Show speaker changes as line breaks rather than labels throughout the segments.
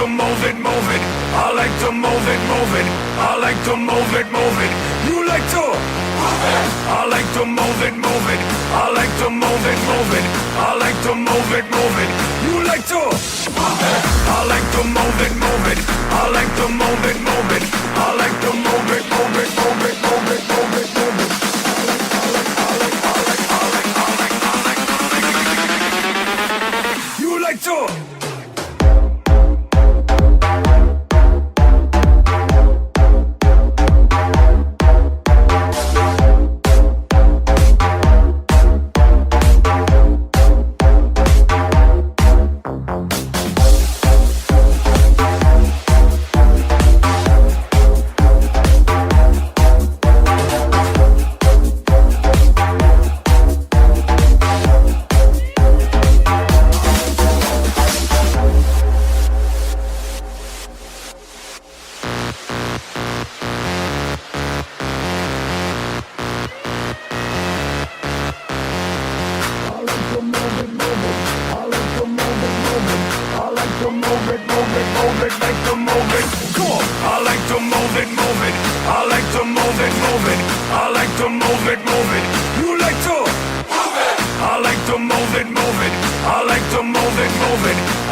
to move it, move it. I like to move it, move it. I like to move it, move it. You like to move it. I like to move it, move it. I like to move it, move it. I like to move it, move it. You like to move it. I like to move it, move it. I like to move it, move it. I like to move it, move it, move it, move it, move it, move it. You like to.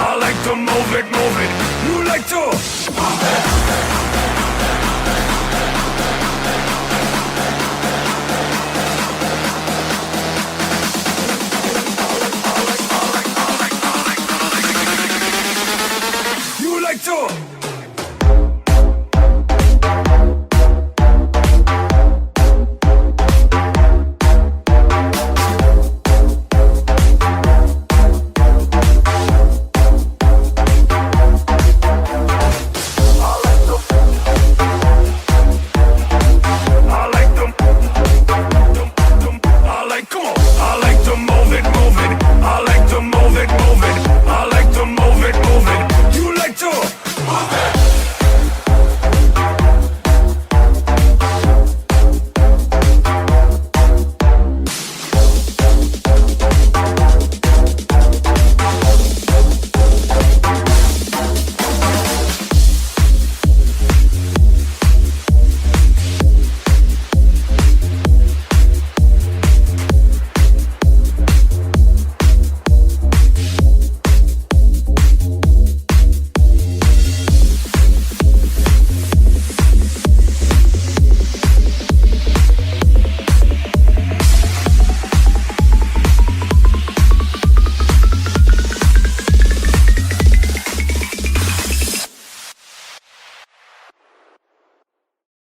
I like to move it, move it. You like to move it.